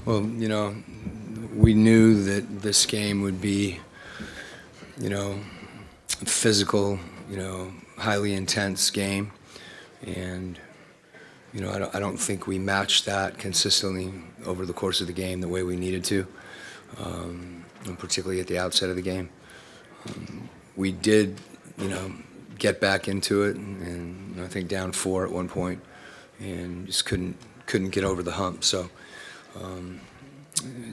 Well, we knew that this game would be, a physical, highly intense game, and I don't think we matched that consistently over the course of the game the way we needed to, and particularly at the outset of the game. We did, get back into it, and I think down 4 at one point, and just couldn't get over the hump. So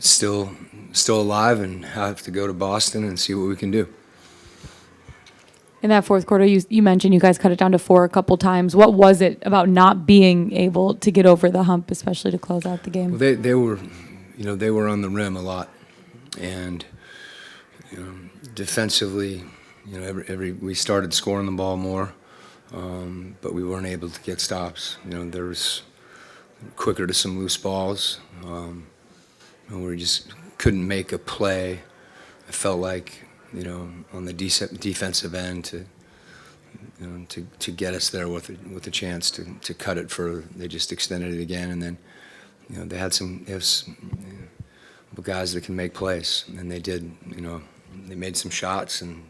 still alive, and have to go to Boston and see what we can do. In that fourth quarter, you mentioned you guys cut it down to 4 a couple times. What was it about not being able to get over the hump, especially to close out the game? Well, they were on the rim a lot, and defensively, we started scoring the ball more, but we weren't able to get stops. There was quicker to some loose balls, and we just couldn't make a play. I felt like, on the defensive end to get us there with a chance to cut it further. They just extended it again, and then they have some guys that can make plays, and they did. They made some shots and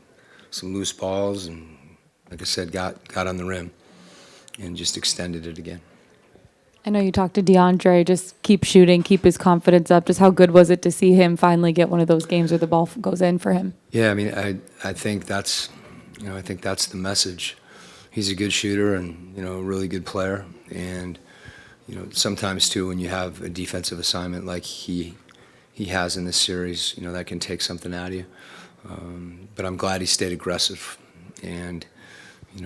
some loose balls, and like I said, got on the rim and just extended it again. I know you talked to DeAndre, just keep shooting, keep his confidence up. Just how good was it to see him finally get one of those games where the ball goes in for him? Yeah, I mean, I think that's the message. He's a good shooter and, a really good player. And, sometimes too, when you have a defensive assignment like he has in this series, that can take something out of you. But I'm glad he stayed aggressive. And,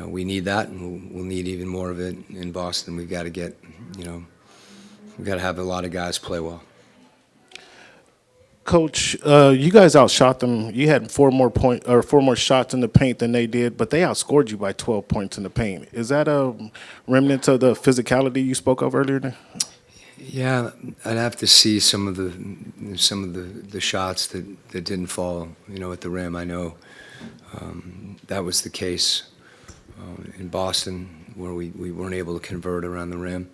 we need that, and we'll need even more of it in Boston. We've got to get, we've got to have a lot of guys play well. Coach, you guys outshot them. You had 4 more shots in the paint than they did, but they outscored you by 12 points in the paint. Is that a remnant of the physicality you spoke of earlier? Yeah, I'd have to see some of the shots that didn't fall, at the rim. I know that was the case in Boston, where we weren't able to convert around the rim.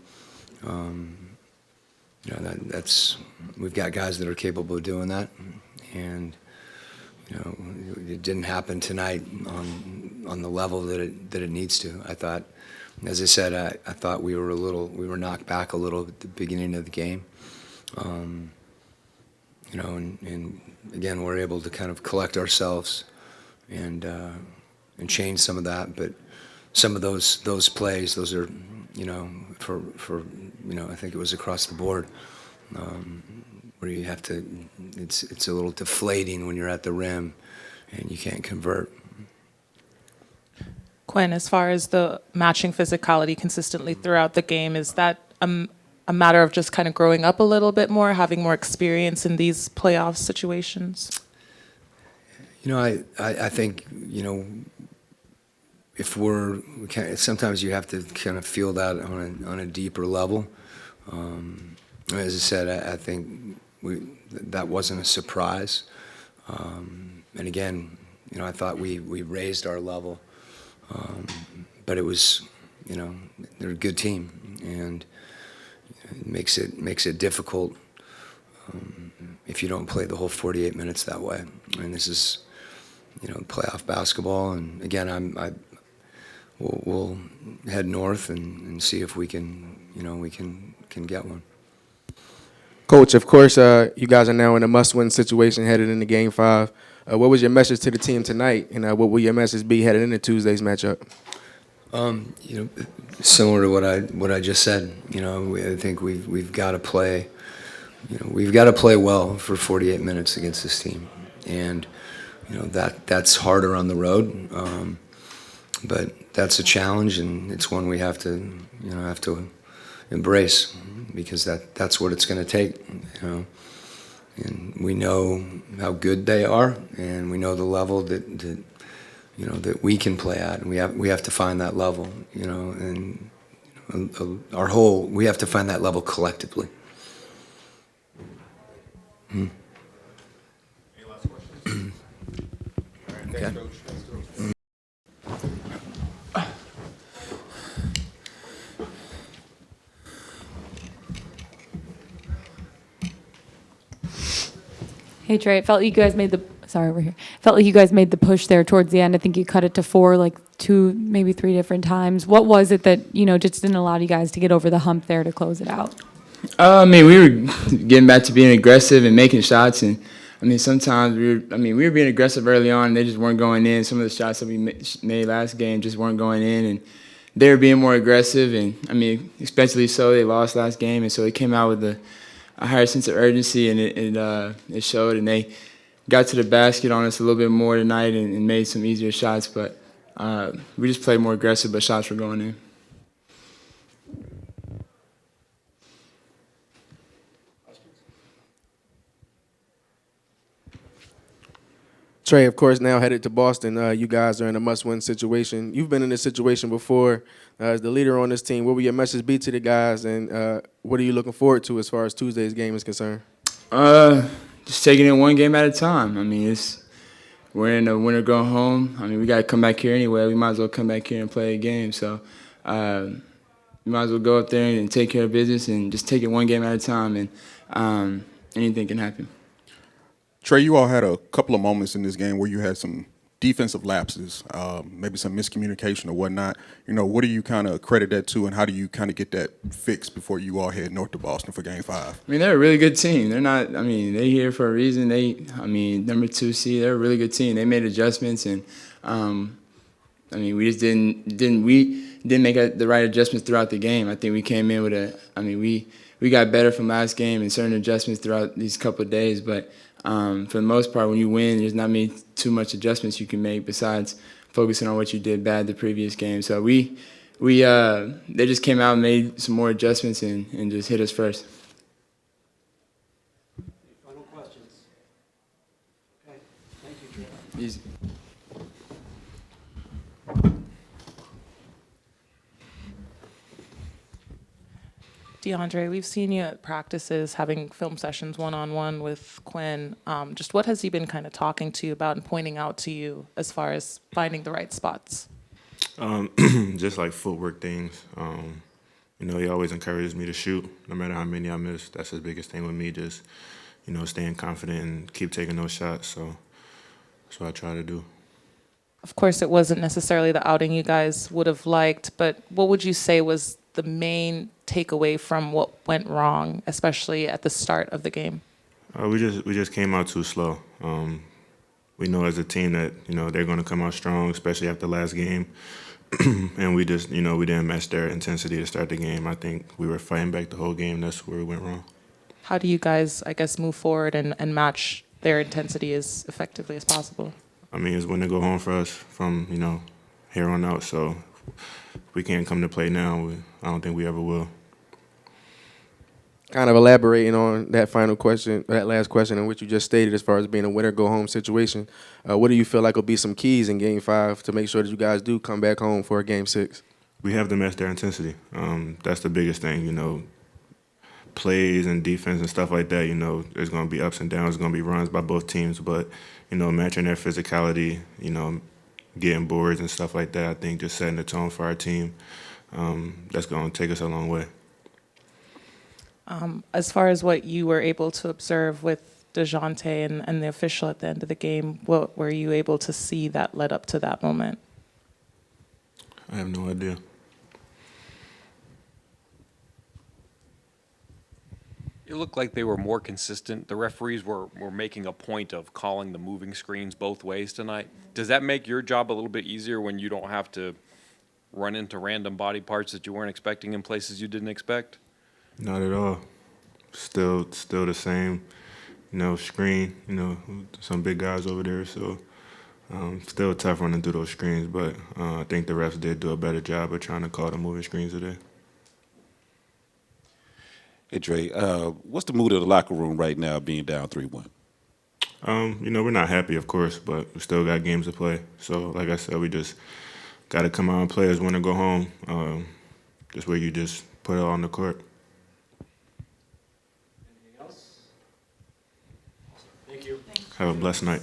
That's we've got guys that are capable of doing that, and it didn't happen tonight on the level that it needs to. I thought, as I said, I thought we were knocked back a little at the beginning of the game. And again, we're able to kind of collect ourselves and change some of that, but some of those plays, those are, for I think it was across the board, where you have to, it's a little deflating when you're at the rim and you can't convert. Quinn, as far as the matching physicality consistently throughout the game, is that a matter of just kind of growing up a little bit more, having more experience in these playoff situations? I think, if sometimes you have to kind of feel that on a deeper level. As I said, I think that wasn't a surprise. And again, I thought we raised our level, but it was, they're a good team, and it makes it difficult if you don't play the whole 48 minutes that way. And this is, playoff basketball, and again, we'll head north and see if we can, we can get one. Coach, of course, you guys are now in a must-win situation headed into Game 5. What was your message to the team tonight, and what will your message be headed into Tuesday's matchup? Similar to what I just said. I think we've got to play. We've got to play well for 48 minutes against this team, and that's harder on the road. But that's a challenge, and it's one we have to embrace, because that's what it's going to take. And we know how good they are, and we know the level that we can play at, and we have to find that level. And we have to find that level collectively. Any last questions? Okay. Hey Trey, it felt like you guys made the Felt like you guys made the push there towards the end. I think you cut it to 4, like 2, maybe 3 different times. What was it that just didn't allow you guys to get over the hump there to close it out? I mean, we were getting back to being aggressive and making shots, and I mean, sometimes we were being aggressive early on, and they just weren't going in. Some of the shots that we made last game just weren't going in, and they were being more aggressive, and I mean, especially so they lost last game, and so it came out with a higher sense of urgency, and it showed, and they got to the basket on us a little bit more tonight and made some easier shots, but we just played more aggressive, but shots were going in. Trey, of course, now headed to Boston. You guys are in a must-win situation. You've been in this situation before as the leader on this team. What will your message be to the guys, and what are you looking forward to as far as Tuesday's game is concerned? Just taking it one game at a time. I mean, we're in a winter go home. I mean, we got to come back here anyway. We might as well come back here and play a game. So we might as well go up there and take care of business and just take it one game at a time, and anything can happen. Trae, you all had a couple of moments in this game where you had some defensive lapses, maybe some miscommunication or whatnot. What do you kind of credit that to, and how do you kind of get that fixed before you all head north to Boston for Game 5? I mean, they're a really good team. They're not. I mean, they're here for a reason. Number 2 seed. They're a really good team. They made adjustments, and I mean, we just didn't make the right adjustments throughout the game. I think we came in with we got better from last game and certain adjustments throughout these couple of days, but. For the most part, when you win, there's not too much adjustments you can make besides focusing on what you did bad the previous game. So they just came out and made some more adjustments and just hit us first. Final questions? Okay, thank you, Jaylen. Easy. DeAndre, we've seen you at practices having film sessions one-on-one with Quinn. Just what has he been kind of talking to you about and pointing out to you as far as finding the right spots? Just like footwork things. He always encourages me to shoot, no matter how many I miss. That's his biggest thing with me, just, staying confident and keep taking those shots. So that's what I try to do. Of course, it wasn't necessarily the outing you guys would have liked, but what would you say was the main takeaway from what went wrong, especially at the start of the game? We just came out too slow. We know as a team that they're going to come out strong, especially after last game, and we just we didn't match their intensity to start the game. I think we were fighting back the whole game. That's where we went wrong. How do you guys, I guess, move forward and match their intensity as effectively as possible? I mean, it's when to go home for us from here on out. So if we can't come to play now, I don't think we ever will. Kind of elaborating on that final question, that last question, in which you just stated as far as being a winner-go-home situation, what do you feel like will be some keys in Game 5 to make sure that you guys do come back home for a Game 6? We have to match their intensity. That's the biggest thing, plays and defense and stuff like that, there's going to be ups and downs, there's going to be runs by both teams, but, matching their physicality, getting boards and stuff like that, I think just setting the tone for our team, that's going to take us a long way. As far as what you were able to observe with DeJounte and the official at the end of the game, what were you able to see that led up to that moment? I have no idea. It looked like they were more consistent. The referees were making a point of calling the moving screens both ways tonight. Does that make your job a little bit easier when you don't have to run into random body parts that you weren't expecting in places you didn't expect? Not at all. Still the same, screen, some big guys over there, so still tough running through those screens, but I think the refs did do a better job of trying to call the moving screens today. Hey, Dre, what's the mood of the locker room right now being down 3-1? We're not happy, of course, but we still got games to play. So, like I said, we just got to come out and play as when to go home. Just where you just put it on the court. Anything else? Thank you. Have a blessed night.